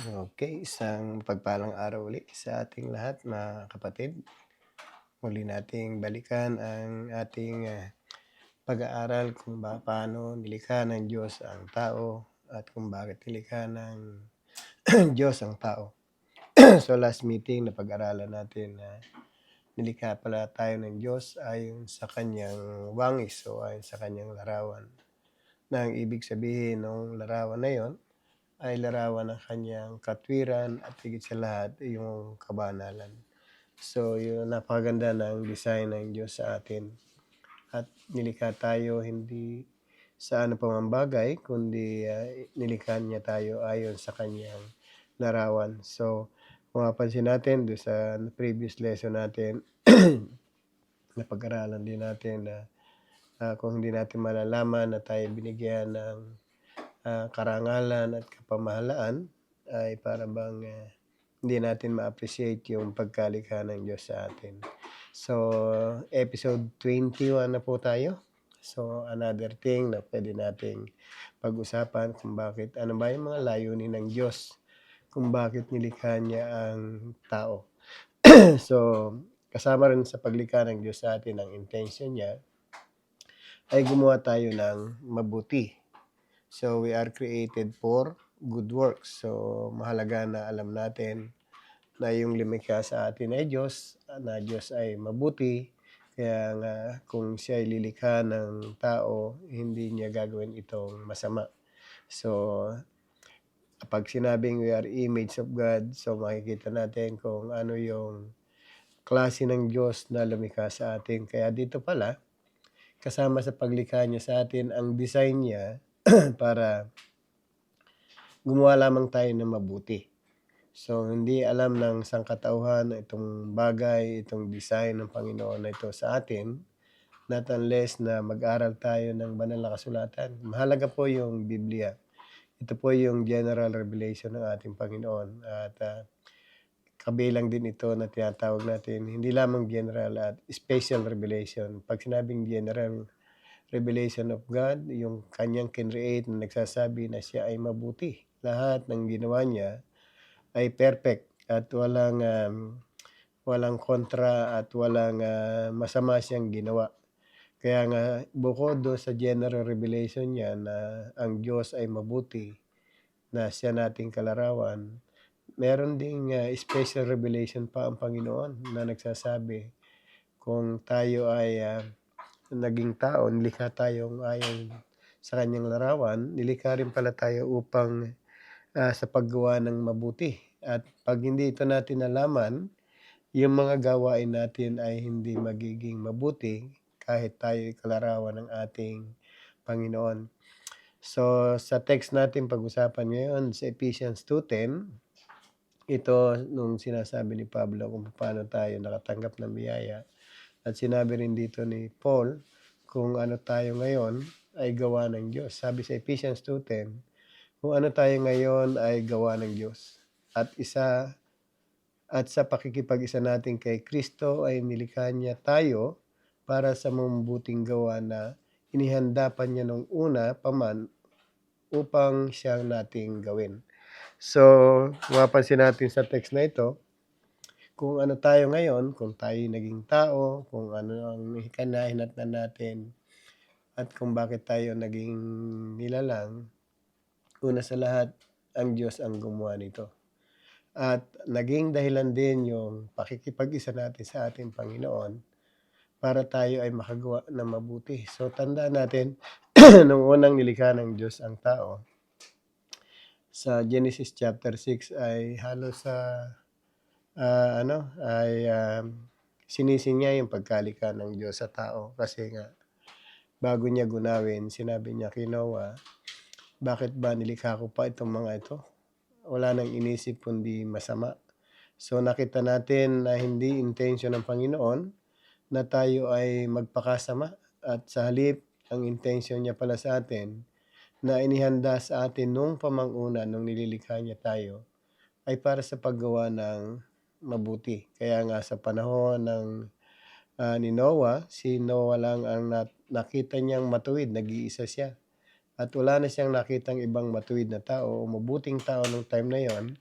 Okay, isang pagpalang araw ulit sa ating lahat mga kapatid. Muli nating balikan ang ating, pag-aaral kung paano nilikha ng Diyos ang tao at kung bakit nilikha ng Diyos ang tao. So last meeting napag-aralan natin na nilikha pala tayo ng Diyos ayon sa kanyang wangis o ayon sa kanyang larawan, na ang ibig sabihin nung larawan na yon ay larawan ng kanyang katwiran at higit sa lahat yung kabanalan. So, yun napakaganda ng design ng Diyos sa atin at nilikha tayo hindi sa ano pa man bagay kundi, nilikha niya tayo ayon sa kanyang larawan. So, kung mapapansin natin do'n sa previous lesson natin, napag-aralan din natin na, kung hindi natin malalaman na tayo binigyan ng karangalan at kapamahalaan ay para bang hindi natin ma-appreciate yung pagkalikha ng Diyos sa atin. So, episode 21 na po tayo. So, another thing na pwede nating pag-usapan kung bakit, ano ba yung mga layunin ng Diyos, kung bakit nilikha niya ang tao. So, kasama rin sa paglikha ng Diyos sa atin, ang intention niya ay gumawa tayo ng mabuti. So, we are created for good works. So, mahalaga na alam natin na yung lumikha sa atin ay Diyos, na Diyos ay mabuti. Kaya nga kung siya ay lilikha ng tao, hindi niya gagawin itong masama. So, kapag sinabing we are image of God, so makikita natin kung ano yung klase ng Diyos na lumikha sa atin. Kaya dito pala, kasama sa paglikha niya sa atin, ang design niya para gumawa lamang tayo ng mabuti. So, hindi alam ng sangkatauhan na itong bagay, itong design ng Panginoon na ito sa atin, not unless na mag-aral tayo ng banal na kasulatan. Mahalaga po yung Biblia. Ito po yung general revelation ng ating Panginoon. At kabilang din ito na tinatawag natin, hindi lamang general at special revelation. Pag sinabing general revelation of God, yung kanyang kinreate na nagsasabi na siya ay mabuti. Lahat ng ginawa niya ay perfect at walang kontra at walang masama siyang ginawa. Kaya nga bukod doon sa general revelation niya na ang Diyos ay mabuti, na siya nating kalarawan, meron ding special revelation pa ang Panginoon na nagsasabi kung tayo ay naging tao, nilikha tayong ayon sa kanyang larawan, nilikha rin pala tayo upang sa paggawa ng mabuti. At pag hindi ito natin nalaman, yung mga gawain natin ay hindi magiging mabuti kahit tayo kalarawan ng ating Panginoon. So, sa text natin pag-usapan ngayon sa Ephesians 2:10, ito nung sinasabi ni Pablo kung paano tayo nakatanggap ng biyaya. At sinabi rin dito ni Paul kung ano tayo ngayon ay gawa ng Diyos. Sabi sa Ephesians 2:10, kung ano tayo ngayon ay gawa ng Diyos. At sa pakikipag-isa natin kay Kristo ay nilikha niya tayo para sa mabubuting gawa na inihanda pa niya nung una pa man upang siyang nating gawin. So, mapapansin natin sa text na ito, kung ano tayo ngayon, kung tayo naging tao, kung ano ang hinahinatnan natin, at kung bakit tayo naging nilalang, una sa lahat, ang Diyos ang gumawa nito. At naging dahilan din yung pakikipag-isa natin sa ating Panginoon para tayo ay makagawa ng mabuti. So, tandaan natin, nung unang nilikha ng Diyos ang tao, sa Genesis chapter 6 ay halos sa sinisi niya yung pagkalikha ng Diyos sa tao. Kasi nga, bago niya gunawin, sinabi niya kay Noah, bakit ba nilikha ko pa itong mga ito? Wala nang inisip kundi masama. So nakita natin na hindi intention ng Panginoon na tayo ay magpakasama, at sa halip, ang intention niya pala sa atin na inihanda sa atin nung pamanguna nung nililikha niya tayo ay para sa paggawa ng mabuti. Kaya nga sa panahon ng ni Noah, si Noah lang ang nakita niyang matuwid, nag-iisa siya. At wala na siyang nakitang ibang matuwid na tao o mabuting tao nung time na yon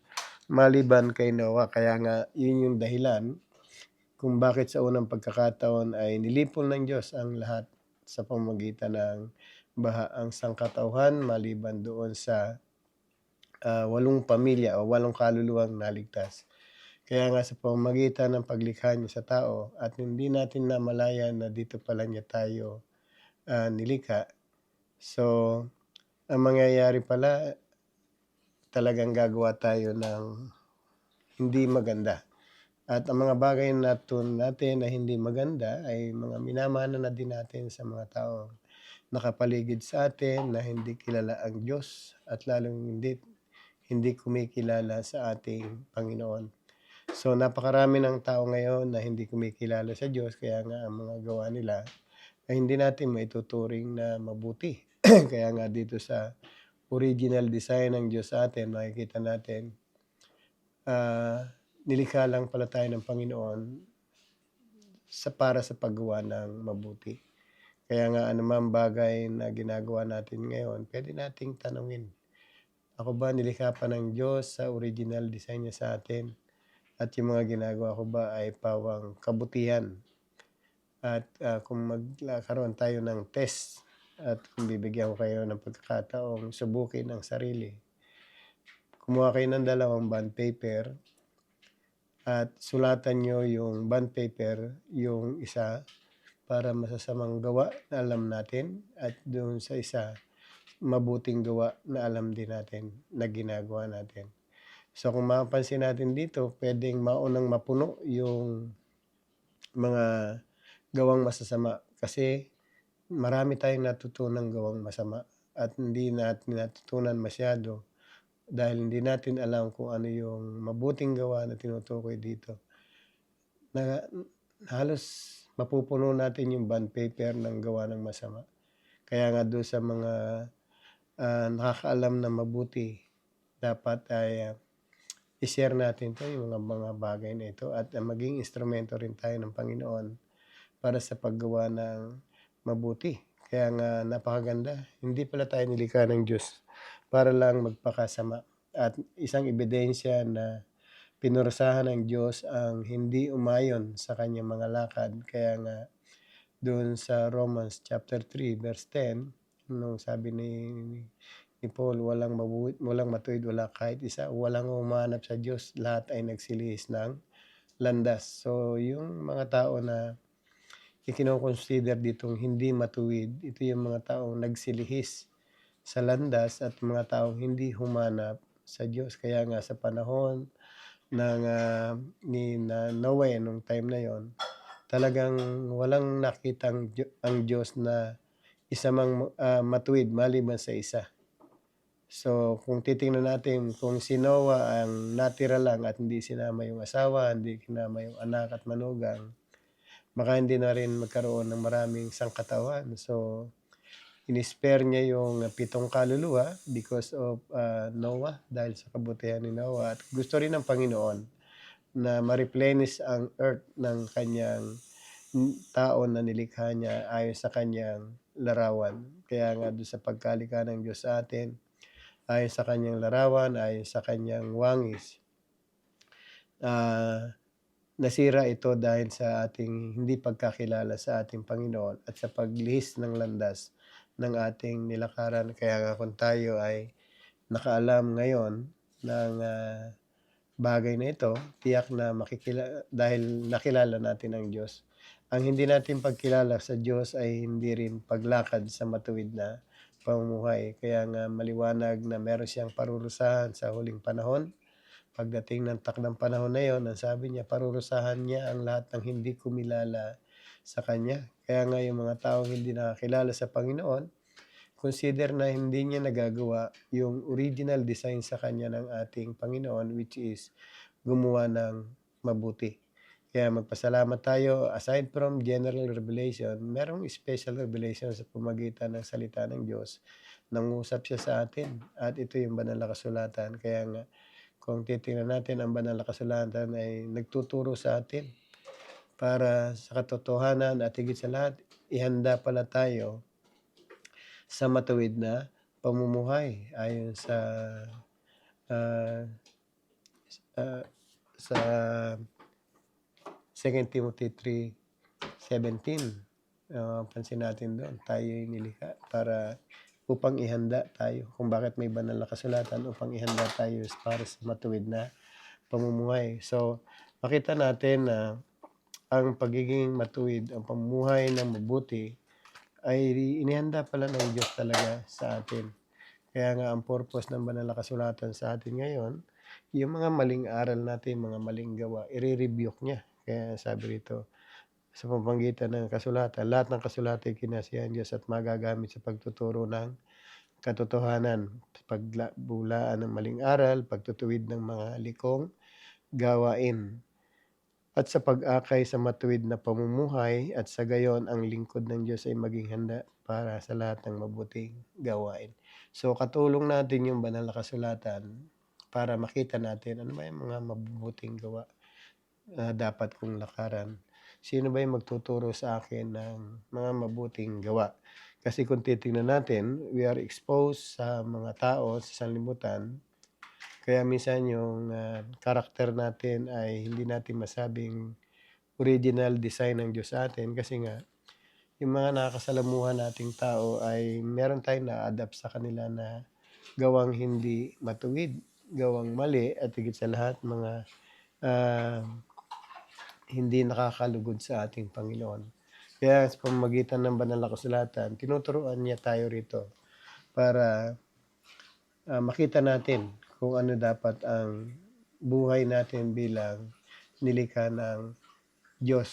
maliban kay Noah. Kaya nga yun yung dahilan kung bakit sa unang pagkakataon ay nilipol ng Diyos ang lahat sa pamamagitan ng baha, ang sangkatauhan maliban doon sa 8 pamilya o 8 kaluluwang naligtas. Kaya nga sa pamamagitan ng paglikha niya sa tao at hindi natin namalayan na dito pala niya tayo nilikha. So, ang mangyayari pala, talagang gagawa tayo ng hindi maganda. At ang mga bagay na natutunan natin na hindi maganda ay mga minamana na din natin sa mga taong nakapaligid sa atin na hindi kilala ang Diyos at lalong hindi kumikilala sa ating Panginoon. So napakarami ng tao ngayon na hindi kumikilala sa Diyos, kaya nga ang mga gawa nila ay hindi natin maituturing na mabuti. Kaya nga dito sa original design ng Diyos sa atin, makikita natin nilikha lang pala tayo ng Panginoon para sa paggawa ng mabuti. Kaya nga anumang bagay na ginagawa natin ngayon, pwede nating tanungin, ako ba nilikha pa ng Diyos sa original design niya sa atin? At yung mga ginagawa ko ba ay pawang kabutihan? At kung magkaroon tayo ng test at kung bibigyan ko kayo ng pagkakataong subukin ang sarili, kumuha kayo ng 2 bond paper at sulatan nyo yung bond paper, yung isa para masasamang gawa na alam natin at doon sa isa, mabuting gawa na alam din natin na ginagawa natin. So kung mapapansin natin dito, pwedeng maunang mapuno yung mga gawang masasama kasi marami tayong natutunang gawang masama at hindi natin natutunan masyado dahil hindi natin alam kung ano yung mabuting gawa na tinutukoy dito. Na halos mapupuno natin yung bond paper ng gawa ng masama. Kaya nga doon sa mga nakakaalam na mabuti, dapat ay i-share natin to yung mga bagay na ito at maging instrumento rin tayo ng Panginoon para sa paggawa ng mabuti. Kaya nga napakaganda, hindi pala tayo nilikha ng Diyos para lang magpakasama. At isang ebidensya na pinurusahan ng Diyos ang hindi umayon sa kanyang mga lakad. Kaya nga doon sa Romans chapter 3 verse 10, nung sabi ni Paul, walang matuwid, wala kahit isa, walang humanap sa Diyos, lahat ay nagsilihis ng landas. So yung mga tao na ikino-consider ditong hindi matuwid, ito yung mga taong nagsilihis sa landas at mga taong hindi humanap sa Diyos. Kaya nga sa panahon ng ni Noe nung time na yon, talagang walang nakitang ang Diyos na isa mang matuwid maliban sa isa. So kung titingnan natin kung si Noah ang natira lang at hindi sinama yung asawa, hindi sinama yung anak at manugang, baka hindi na rin magkaroon ng maraming sangkatauhan. So in-spare niya yung 7 kaluluwa because of Noah, dahil sa kabutihan ni Noah. At gusto rin ng Panginoon na ma-replenish ang earth ng kanyang tao na nilikha niya ayon sa kanyang larawan. Kaya nga doon sa pagkalikha ng Diyos sa atin, ayon sa kanyang larawan, ayon sa kanyang wangis, nasira ito dahil sa ating hindi pagkakilala sa ating Panginoon at sa paglihis ng landas ng ating nilakaran. Kaya nga kung tayo ay nakaalam ngayon ng bagay na ito, tiyak na dahil nakilala natin ang Diyos. Ang hindi natin pagkilala sa Diyos ay hindi rin paglakad sa matuwid na pamumuhay. Kaya nga maliwanag na meron siyang parurusahan sa huling panahon. Pagdating ng takdang panahon na yon, ang sabi niya, parurusahan niya ang lahat ng hindi kumilala sa Kanya. Kaya nga yung mga taong hindi nakakilala sa Panginoon, consider na hindi niya nagagawa yung original design sa Kanya ng ating Panginoon, which is gumawa ng mabuti. Kaya magpasalamat tayo, aside from general revelation, merong special revelation sa pamagitan ng salita ng Diyos. Nangusap siya sa atin at ito yung banal na kasulatan. Kaya nga, kung titingnan natin, ang banal na kasulatan ay nagtuturo sa atin para sa katotohanan at higit sa lahat, ihanda pala tayo sa matuwid na pamumuhay ayon sa ah, sa 2 Timothy 3:17, pansin natin doon tayo'y nilikha para upang ihanda tayo kung bakit may banal na kasulatan upang ihanda tayo para sa matuwid na pamumuhay. So, makita natin na ang pagiging matuwid, ang pamumuhay ng mabuti ay inihanda pala ng Diyos talaga sa atin. Kaya nga ang purpose ng banal na kasulatan sa atin ngayon, yung mga maling aral natin, mga maling gawa, ire-rebuke niya. Kaya sabi rito, sa pamamagitan ng kasulatan, lahat ng kasulatan ay kinasiyahan Diyos at magagamit sa pagtuturo ng katotohanan, pagbulaan ng maling aral, pagtutuwid ng mga likong gawain, at sa pag-akay sa matuwid na pamumuhay at sa gayon ang lingkod ng Diyos ay maging handa para sa lahat ng mabuting gawain. So katulong natin yung banal na kasulatan para makita natin ano ba yung mga mabubuting gawa na dapat kong lakaran. Sino ba yung magtuturo sa akin ng mga mabuting gawa? Kasi kung titingnan natin, we are exposed sa mga tao sa sanlibutan. Kaya minsan yung karakter natin ay hindi natin masabing original design ng Diyos sa atin kasi nga yung mga nakakasalamuha nating tao ay meron tayong na-adapt sa kanila na gawang hindi matuwid, gawang mali at higit sa lahat mga ah, hindi nakakalugod sa ating Panginoon. Kaya sa pamamagitan ng banal na kasulatan, tinuturuan niya tayo rito para makita natin kung ano dapat ang buhay natin bilang nilikha ng Diyos.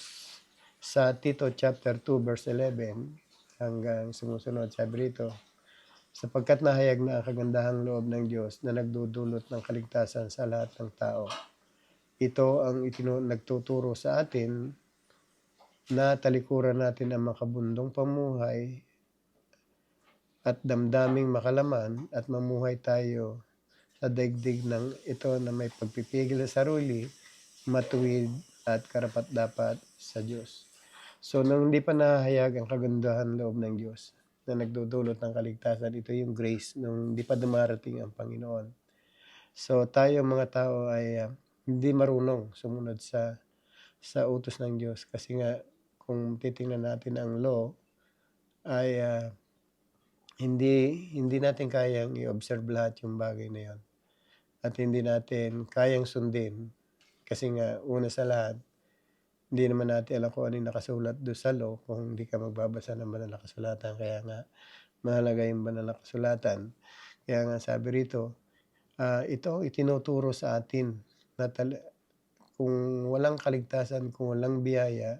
Sa Tito chapter 2 verse 11 hanggang sumusunod, sabi rito, sapagkat nahayag na ang kagandahang loob ng Diyos na nagdudulot ng kaligtasan sa lahat ng tao. Ito ang nagtuturo sa atin na talikuran natin ang makabundong pamuhay at damdaming makalaman at mamuhay tayo sa daigdig ng ito na may pagpipigil sa sarili, matuwid at karapat-dapat sa Diyos. So, nung hindi pa nahahayag ang kagandahan loob ng Diyos na nagdudulot ng kaligtasan, ito yung grace nung hindi pa dumarating ang Panginoon. So, tayo mga tao ay hindi marunong sumunod sa utos ng Diyos kasi nga kung titingnan natin ang law ay hindi natin kayang i-observe lahat yung bagay na yon at hindi natin kayang sundin kasi nga una sa lahat hindi naman natin alam kung ano yung nakasulat doon sa law kung hindi ka magbabasa ng banal na kasulatan. Kaya nga mahalaga yung banal na kasulatan. Kaya nga sabi rito, ito itinuturo sa atin na kung walang kaligtasan, kung walang biyaya,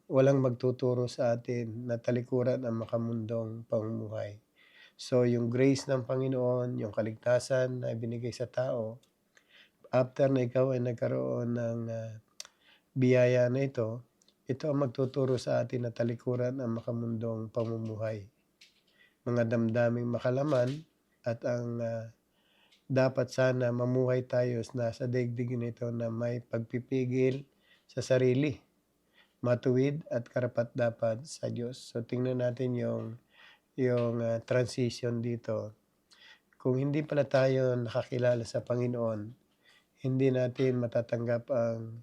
walang magtuturo sa atin na talikuran ang makamundong pamumuhay. So yung grace ng Panginoon, yung kaligtasan na ibinigay sa tao, after na ikaw ay nagkaroon ng biyaya na ito ang magtuturo sa atin na talikuran ang makamundong pamumuhay. Mga damdaming makalaman at ang dapat sana mamuhay tayo na sa daigdig nito na may pagpipigil sa sarili, matuwid at karapat-dapat sa Diyos. So tingnan natin yung transition dito. Kung hindi pala tayo nakakilala sa Panginoon, hindi natin matatanggap ang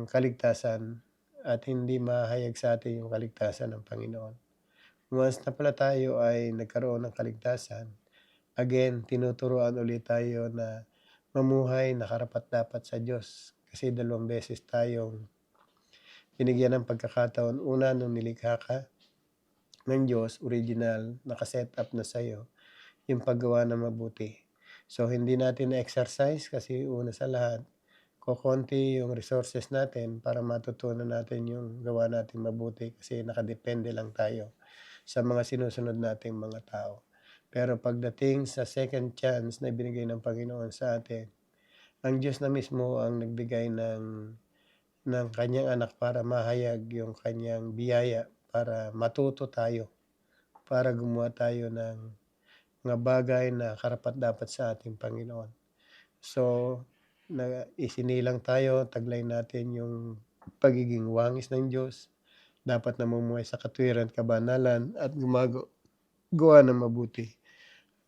kaligtasan at hindi mahayag sa atin yung kaligtasan ng Panginoon. Once na pala tayo ay nagkaroon ng kaligtasan, again, tinuturuan ulit tayo na mamuhay na karapat-dapat sa Diyos. Kasi 2 beses tayong binigyan ng pagkakataon. Una, nung nilikha ka ng Diyos, original, nakaset up na sa'yo, yung paggawa ng mabuti. So, hindi natin na-exercise kasi una sa lahat, kokonti yung resources natin para matutunan natin yung gawa natin mabuti kasi nakadepende lang tayo sa mga sinusunod nating mga tao. Pero pagdating sa second chance na binigay ng Panginoon sa atin, ang Diyos na mismo ang nagbigay ng kanyang anak para mahayag yung kanyang biyaya para matuto tayo, para gumawa tayo ng mga bagay na karapat-dapat sa ating Panginoon. So, isinilang tayo, taglay natin yung pagiging wangis ng Diyos. Dapat namumuhay sa katwiran, kabanalan at gumagawa ng mabuti.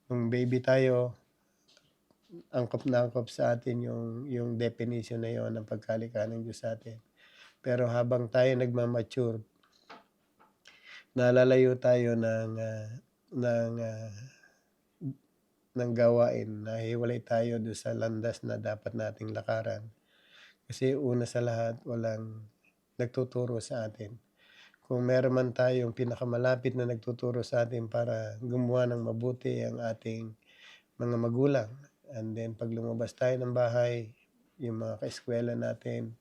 Nung baby tayo, angkop na angkop sa atin yung definition na yun ng pagkalikha ng Diyos sa'tin. Pero habang tayo nagma-mature, nalalayo tayo ng, ng gawain, nahihiwalay tayo do'n sa landas na dapat nating lakaran. Kasi una sa lahat, walang nagtuturo sa atin. Kung meron man tayong pinakamalapit na nagtuturo sa atin para gumawa ng mabuti ang ating mga magulang. And then 'pag lumabas tayo ng bahay, yung mga kaeskuwela natin,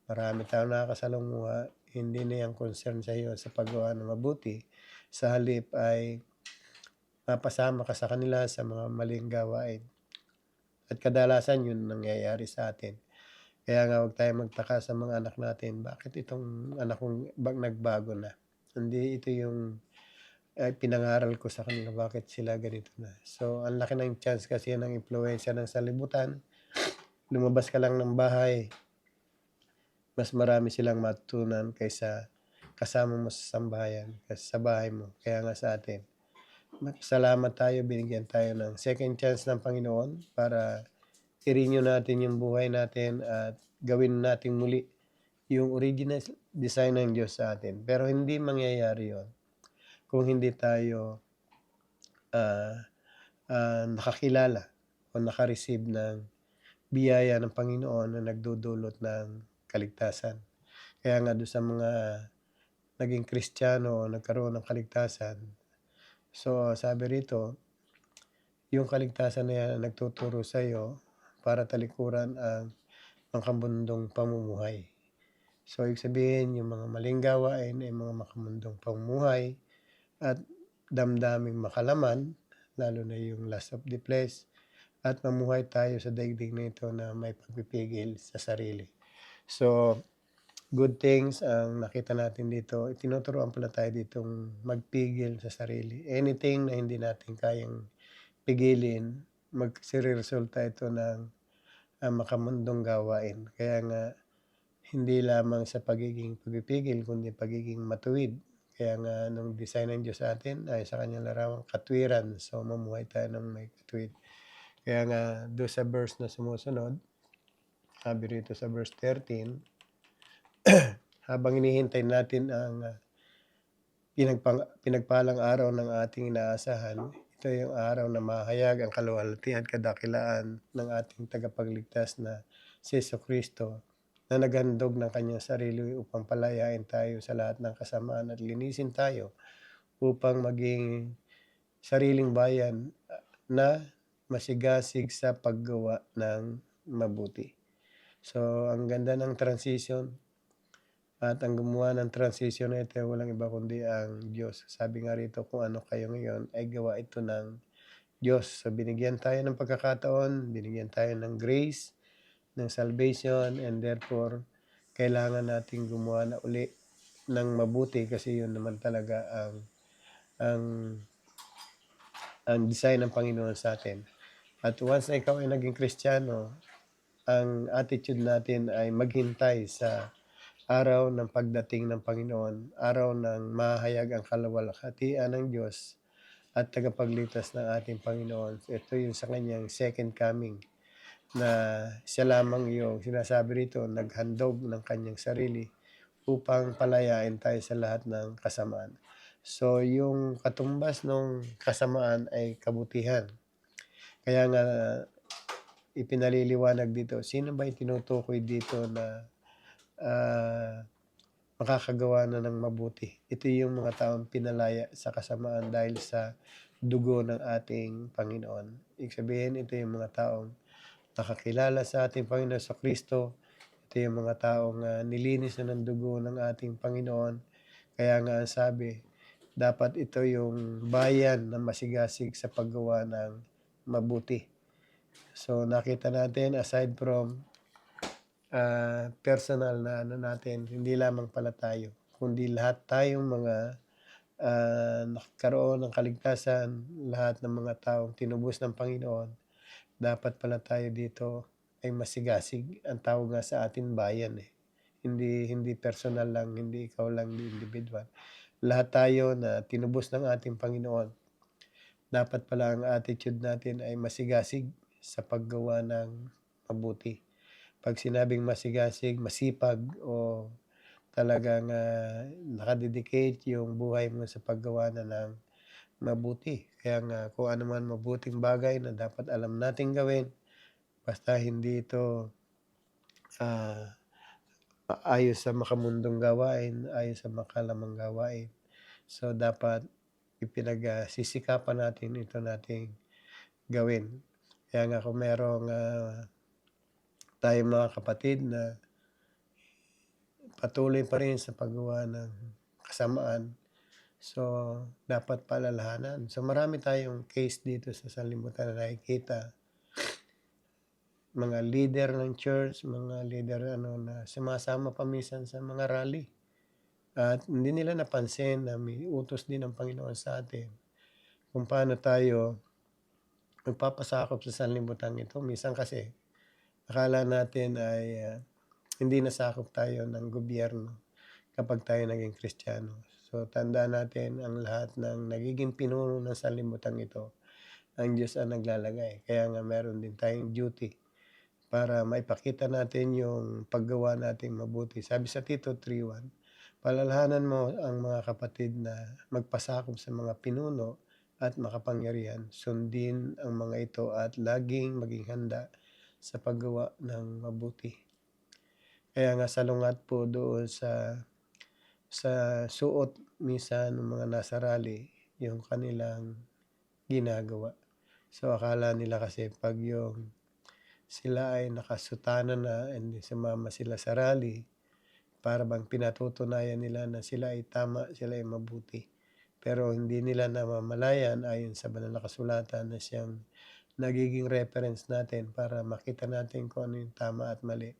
marami tayong nakakasalamuha, hindi na 'yan concern sa'yo sa paggawa ng mabuti. Sa halip ay mapasama ka sa kanila sa mga maling gawain at kadalasan yun nangyayari sa atin. Kaya nga 'wag tayong magtaka sa mga anak natin, bakit itong anak kong nagbago na? Hindi ito yung, pinangaral ko sa kanila, bakit sila ganito na? So, ang laki ng chance kasi ng impluwensiya ng sanlibutan. Lumabas ka lang ng bahay, mas marami silang matutunan kaysa kasama mo sa sambahayan, kaysa sa bahay mo. Kaya nga sa atin, salamat tayo, binigyan tayo ng second chance ng Panginoon para i-renew natin yung buhay natin at gawin nating muli yung original design ng Diyos sa atin. Pero hindi mangyayari yon kung hindi tayo ah, nakakilala o naka-receive ng biyaya ng Panginoon na nagdudulot ng kaligtasan. Kaya nga do'n sa mga naging Kristiyano o nagkaroon ng kaligtasan, so sabi rito, yung kaligtasan na yan ang nagtuturo sa'yo para talikuran ang makamundong pamumuhay. So ibig sabihin yung mga maling gawain ay mga makamundong pamumuhay at damdaming makalaman, lalo na yung lust of the flesh, at mamuhay tayo sa daigdig na ito na may pagpipigil sa sarili. So, good things ang nakita natin dito. Tinuturuan pala tayo ditong magpigil sa sarili. Anything na hindi natin kayang pigilin, magsiresulta ito ng makamundong gawain. Kaya nga, hindi lamang sa pagiging pagpipigil, kundi pagiging matuwid. Kaya nga, nung design ng Diyos sa atin ay sa kanyang larawang katwiran. So, mamuhay tayo ng may katwid. Kaya nga, doon sa verse na sumusunod, sabi rito sa verse 13, habang hinihintay natin ang pinagpalang araw ng ating inaasahan, ito yung araw na mahayag ang kaluwalhatian at kadakilaan ng ating tagapagligtas na si Jesucristo, na naghandog ng kanyang sarili upang palayain tayo sa lahat ng kasamaan at linisin tayo upang maging sariling bayan na masigasig sa paggawa ng mabuti. So, ang ganda ng transition at ang gumawa ng transition na ito walang iba kundi ang Diyos. Sabi nga rito, kung ano kayo ngayon ay gawa ito ng Diyos. So, binigyan tayo ng pagkakataon, binigyan tayo ng grace, ng salvation, and therefore, kailangan nating gumawa na uli ng mabuti kasi yun naman talaga ang design ng Panginoon sa atin. At once na ikaw ay naging Kristiyano, ang attitude natin ay maghintay sa araw ng pagdating ng Panginoon, araw ng mahayag ang kaluwalhatian ng Diyos at tagapagligtas ng ating Panginoon. Ito yung sa kanyang second coming, na siya lamang yung sinasabi rito, naghandog ng kanyang sarili upang palayain tayo sa lahat ng kasamaan. So, yung katumbas ng kasamaan ay kabutihan. Kaya nga, ipinaliliwanag dito, sino ba tinutukoy dito na makakagawa na ng mabuti? Ito yung mga taong pinalaya sa kasamaan dahil sa dugo ng ating Panginoon. Ibig sabihin, ito yung mga taong nakakilala sa ating Panginoon sa Kristo. Ito yung mga taong nilinis na ng dugo ng ating Panginoon. Kaya nga ang sabi, dapat ito yung bayan na masigasig sa paggawa ng mabuti. So nakita natin, aside from personal na natin, hindi lamang pala tayo, kundi lahat tayong mga nagkaroon ng kaligtasan, lahat ng mga taong tinubos ng Panginoon, dapat pala tayo dito ay masigasig. Ang tawag nga sa atin bayan eh. Hindi personal lang, hindi ikaw lang, hindi individual. Lahat tayo na tinubos ng ating Panginoon, dapat pala ang attitude natin ay masigasig sa paggawa ng mabuti. 'Pag sinabing masigasig, masipag o talagang, naka-dedicate yung buhay mo sa paggawa na ng mabuti. Kaya nga kung ano man mabuting bagay na dapat alam nating gawin, basta hindi ito, ah, ayon sa makamundong gawain, ayon sa makalamang gawain. So, dapat sisikapan natin ito nating gawin. Kaya nga kung merong, tayong mga kapatid na patuloy pa rin sa paggawa ng kasamaan, so dapat paalalahanan. So, marami tayong case dito sa sanlibutan na nakikita, mga leader ng church, mga leader na sumasama pa minsan sa mga rally at hindi nila napansin na may utos din ng Panginoon sa atin kung paano tayo magpapasakop sa sanlibutan ito. Minsan kasi akala natin ay, hindi nasakop tayo ng gobyerno kapag tayo naging Kristiyano. So, tandaan natin ang lahat ng nagiging pinuno ng sanlibutan ito, ang Diyos ang naglalagay. Kaya nga meron din tayong duty para maipakita natin yung paggawa nating mabuti. Sabi sa Tito 3:1, "Paalalahanan mo ang mga kapatid na magpasakop sa mga pinuno at makapangyarihan. Sundin ang mga ito at laging maging handa sa paggawa ng mabuti." Kaya nga salungat po doon sa suot minsan ng mga nasa rally, yung kanilang ginagawa. So, akala nila kasi 'pag yung sila ay nakasutana na and sumama sila sa rally, para bang pinatutunayan nila na sila ay tama, sila ay mabuti. Pero hindi nila namamalayan ayon sa banal na kasulatan na siyang nagiging reference natin para makita natin kung ano yung tama at mali.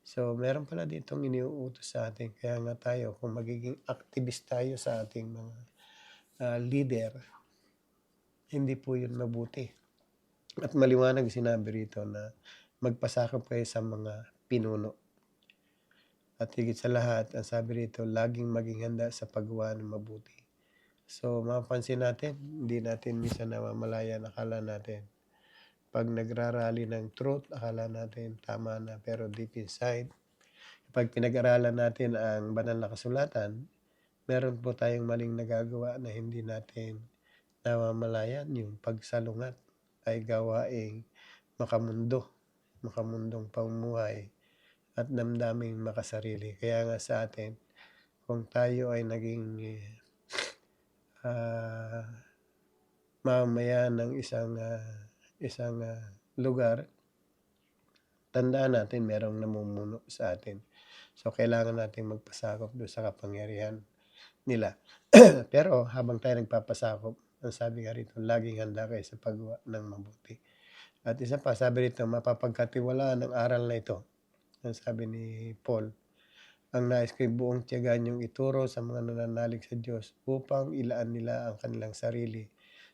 So, meron pala ditong iniuutos sa atin kaya nga tayo kung magiging activist tayo sa ating mga, leader, hindi po yun mabuti. At maliwanag sinabi rito na magpasakop kayo sa mga pinuno. At higit sa lahat, ang sabi rito, laging maging handa sa paggawa ng mabuti. So, mapapansin natin, hindi natin minsan namamalayan, akala natin 'pag nagrarally ng truth, akala natin tama na, pero deep inside, 'pag pinag-aralan natin ang banal na kasulatan, meron po tayong maling nagagawa na hindi natin namamalayan. Yung pagsalungat ay gawaing makamundong pamumuhay at damdaming makasarili. Kaya nga sa atin, kung tayo ay naging, mamamayan ng isang lugar, tandaan natin merong namumuno sa atin. So, kailangan nating magpasakop do'n sa kapangyarihan nila. Pero habang tayo nagpapasakop, ang sabi nga rito, laging handa kayo sa paggawa ng mabuti. At isa pa, sabi rito, mapapagkatiwalaan ang aral na ito. Ang sabi ni Paul, ang nais ko'y buong tiyaga niyong ituro sa mga nananalig sa Diyos upang ilaan nila ang kanilang sarili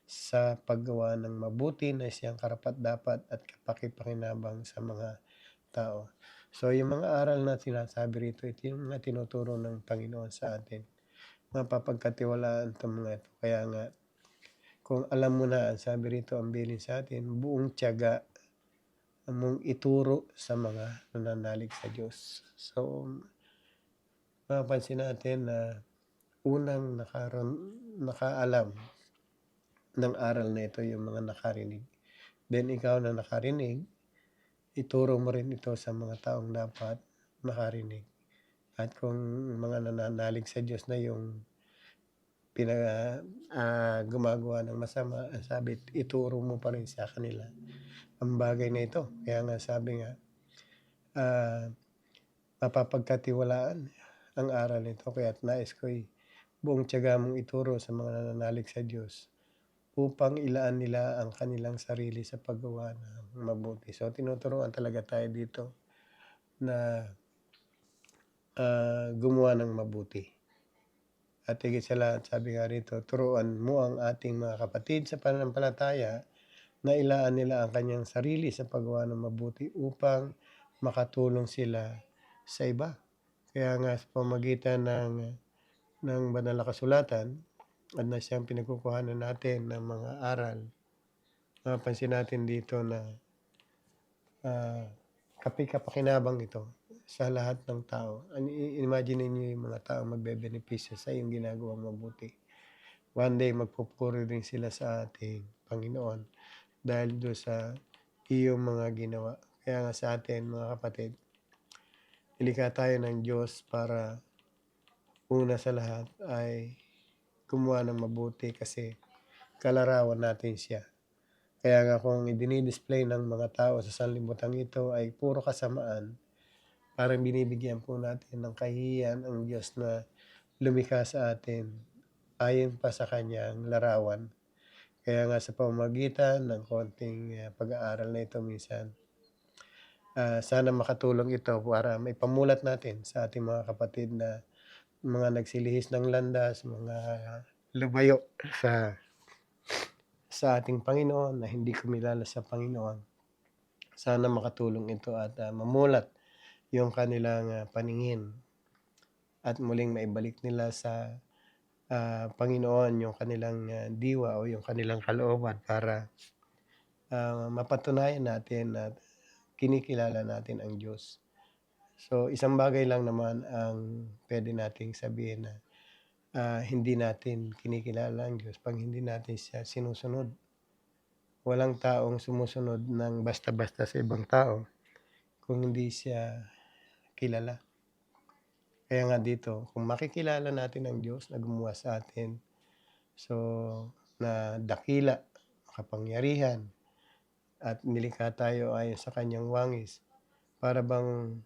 sa paggawa ng mabuti na siyang karapat-dapat at kapakipakinabang sa mga tao. So, yung mga aral na sinasabi rito, ito yung mga tinuturo ng Panginoon sa atin. Mapapagkatiwalaan itong mga ito. Kaya nga, kung alam mo na, ang sabi rito, ang bilin sa atin, buong tiyaga mong ituro sa mga nananalig sa Diyos. So, mapapansin natin na unang nakaalam ng aral na ito yung mga nakarinig. Then ikaw na nakarinig, ituro mo rin ito sa mga taong dapat makarinig. At kung mga nananalig sa Diyos na yung gumagawa ng masama, ang sabi, ituro mo pa rin sa kanila ang bagay na ito. Kaya nga sabi nga, mapapagkatiwalaan ang aral nito. Kaya't nais ko'y buong tiyaga mong ituro sa mga nananalig sa Diyos upang ilaan nila ang kanilang sarili sa paggawa ng mabuti. So, tinuturuan talaga tayo dito na gumawa ng mabuti. At higit sa lahat, sabi nga rito, turuan mo ang ating mga kapatid sa pananampalataya na ilaan nila ang kanyang sarili sa paggawa ng mabuti upang makatulong sila sa iba. Kaya nga sa pamamagitan ng banal na kasulatan at na siyang pinagkukuhanan natin ng mga aral, mapapansin natin dito na ah, kapaki-kapakinabang ito sa lahat ng tao. Imagine ninyo yung mga taong magbebenepisyo sa iyong ginagawang mabuti. One day magpupuri rin sila sa ating Panginoon dahil do'n sa iyong mga ginawa. Kaya nga sa atin mga kapatid, nilikha tayo ng Diyos para una sa lahat ay gumawa ng mabuti kasi kalarawan natin siya. Kaya nga kung idini-display ng mga tao sa sanlibutan ito ay puro kasamaan, parang binibigyan po natin ng kahihiyan ang Diyos na lumikha sa atin ayon pa sa kanyang larawan. Kaya nga sa pamamagitan ng konting pag-aaral na ito minsan, sana makatulong ito para maipamulat natin sa ating mga kapatid na mga nagsilihis ng landas, mga lumayo sa ating Panginoon na hindi kumilala sa Panginoon. Sana makatulong ito at mamulat yung kanilang paningin at muling maibalik nila sa Panginoon yung kanilang diwa o yung kanilang kalooban para mapatunayan natin at kinikilala natin ang Diyos. So, isang bagay lang naman ang pwede nating sabihin na hindi natin kinikilala ang Diyos 'pag hindi natin siya sinusunod. Walang taong sumusunod ng basta-basta sa ibang tao kung hindi siya kilala. Kaya nga dito, kung makikilala natin ang Diyos na gumawa sa atin, so na dakila, makapangyarihan, at nilikha tayo ayon sa kanyang wangis, para bang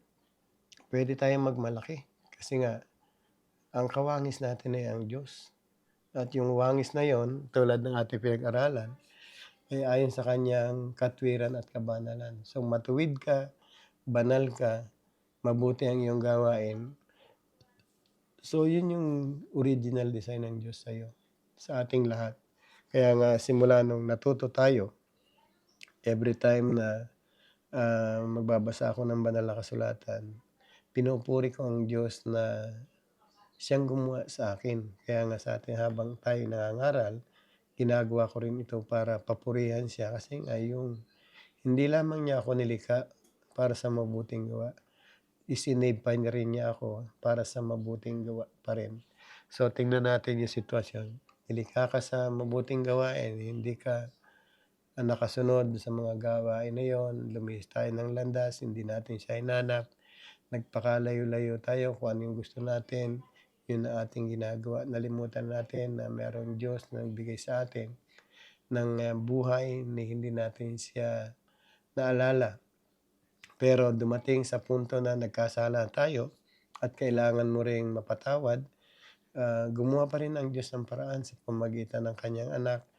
pwede tayong magmalaki. Kasi nga, ang kawangis natin ay ang Diyos. At yung wangis na yon, tulad ng ating pinag-aralan, ay ayon sa kanyang katwiran at kabanalan. So matuwid ka, banal ka, mabuti ang iyong gawain. So yun yung original design ng Diyos sa'yo, sa ating lahat. Kaya nga simula nung natuto tayo, every time na magbabasa ako ng banal na kasulatan, pinupuri ko ang Diyos na siyang gumawa sa akin. Kaya nga sa atin habang tayo nangangaral, ginagawa ko rin ito para papurihan siya kasi nga yung hindi lamang niya ako nilikha para sa mabuting gawa, isinave pa niya rin niya ako para sa mabuting gawa pa rin. So tingnan natin yung sitwasyon. Nilikha ka sa mabuting gawain, hindi ka nakasunod sa mga gawain na yon, lumihis tayo ng landas, hindi natin siya hinanap, nagpakalayo-layo tayo kung ano yung gusto natin, yun ang ating ginagawa. Nalimutan natin na mayroong Diyos na nagbigay sa atin ng buhay na hindi natin siya naalala. Pero dumating sa punto na nagkasala tayo at kailangan mo ring mapatawad, gumawa pa rin ang Diyos ng paraan sa pamamagitan ng kanyang anak.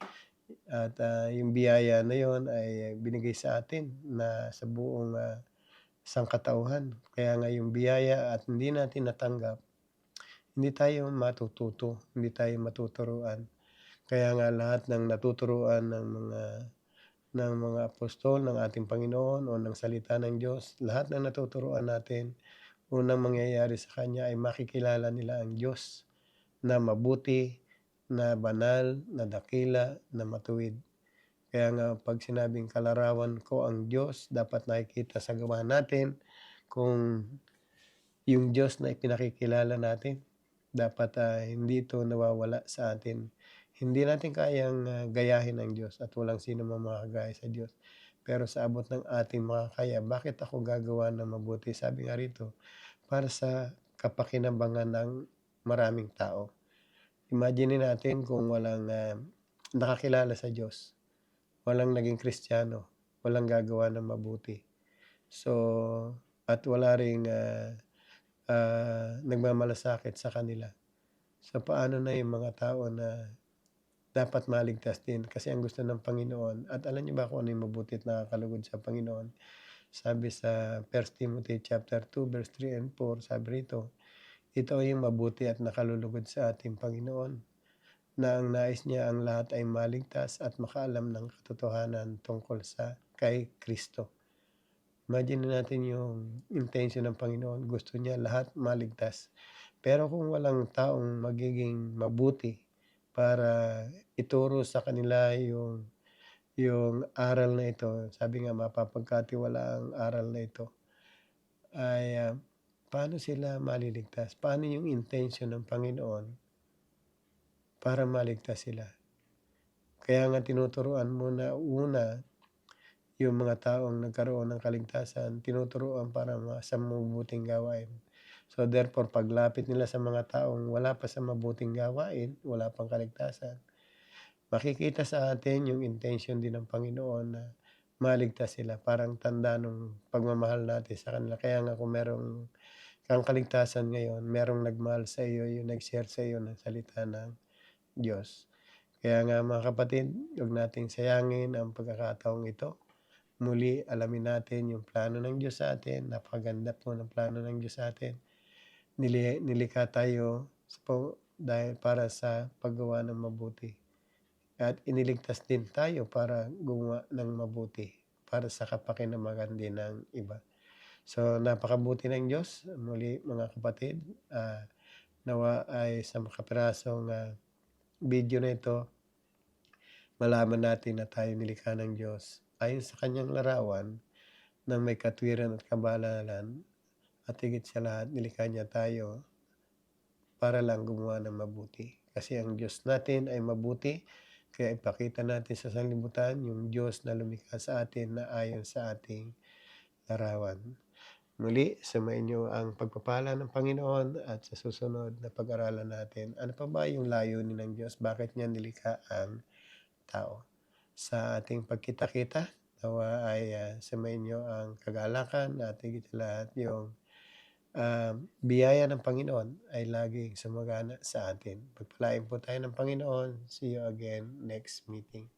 At yung biyaya na yon ay binigay sa atin na sa buong sangkatauhan. Kaya nga yung biyaya at hindi natin natanggap, hindi tayo matututo, hindi tayo matuturuan. Kaya nga lahat ng natuturuan ng mga apostol ng ating Panginoon o ng salita ng Diyos, lahat ng natuturuan natin, unang mangyayari sa Kanya ay makikilala nila ang Diyos na mabuti, na banal, na dakila, na matuwid. Kaya nga pag sinabing kalarawan ko ang Diyos, dapat nakikita sa gawa natin kung yung Diyos na ipinakikilala natin, dapat hindi ito nawawala sa atin. Hindi natin kayang gayahin ang Diyos at walang sino mang makakagaya sa Diyos. Pero sa abot ng ating makakaya, bakit ako gagawa ng mabuti? Sabi nga rito, para sa kapakinabangan ng maraming tao. Imagine natin kung walang nakakilala sa Diyos, walang naging Kristiyano, walang gagawa ng mabuti. So, at wala ring nagmamalasakit sa kanila. So, paano na yung mga tao na dapat maligtas din? Kasi ang gusto ng Panginoon, at alam niyo ba kung ano yung mabuti at nakakalugod sa Panginoon? Sabi sa 1 Timothy chapter 2 verse 3 and 4, sabi rito, ito ay yung mabuti at nakalulugod sa ating Panginoon, na ang nais niya ang lahat ay maligtas at makaalam ng katotohanan tungkol sa kay Kristo. Imagine natin yung intention ng Panginoon, gusto niya lahat maligtas. Pero kung walang taong magiging mabuti para ituro sa kanila yung yung aral na ito, sabi nga mapapagkatiwalaang aral na ito ay, paano sila maliligtas? Paano yung intention ng Panginoon para maligtas sila? Kaya nga tinuturuan muna una yung mga taong nagkaroon ng kaligtasan, tinuturuan para sa mabubuting gawain. So therefore, paglapit nila sa mga taong wala pa sa mabuting gawain, wala pang kaligtasan, makikita sa atin yung intention din ng Panginoon na maligtas sila. Parang tanda nung pagmamahal natin sa kanila. Kaya nga kung merong kang kaligtasan ngayon, merong nagmahal sa iyo, yung nag-share sa iyo ng salita ng Diyos. Kaya nga mga kapatid, huwag nating sayangin ang pagkakataong ito. Muli, alamin natin yung plano ng Diyos sa atin. Napakaganda po ng plano ng Diyos sa atin. Nilikha tayo dahil para sa paggawa ng mabuti. At iniligtas din tayo para gumawa ng mabuti para sa kapakinamagan din ng iba. So, napakabuti ng Diyos. Muli mga kapatid, nawa ay sa makapirasong video na ito, malaman natin na tayo nilikha ng Diyos ayon sa kanyang larawan ng may katwiran at kabanalan, at higit sa lahat nilikha niya tayo para lang gumawa ng mabuti. Kasi ang Diyos natin ay mabuti, kaya ipakita natin sa sanlibutan yung Diyos na lumikha sa atin na ayon sa ating larawan. Muli, sumayin niyo ang pagpapala ng Panginoon at sa susunod na pag-aralan natin, ano pa ba yung layunin ng Diyos? Bakit niya nilikha ang tao? Sa ating pagkita-kita, nawa ay sumayin niyo ang kagalakan at higit sa lahat yung biyaya ng Panginoon ay laging sumagana sa atin. Pagpalain po tayo ng Panginoon. See you again next meeting.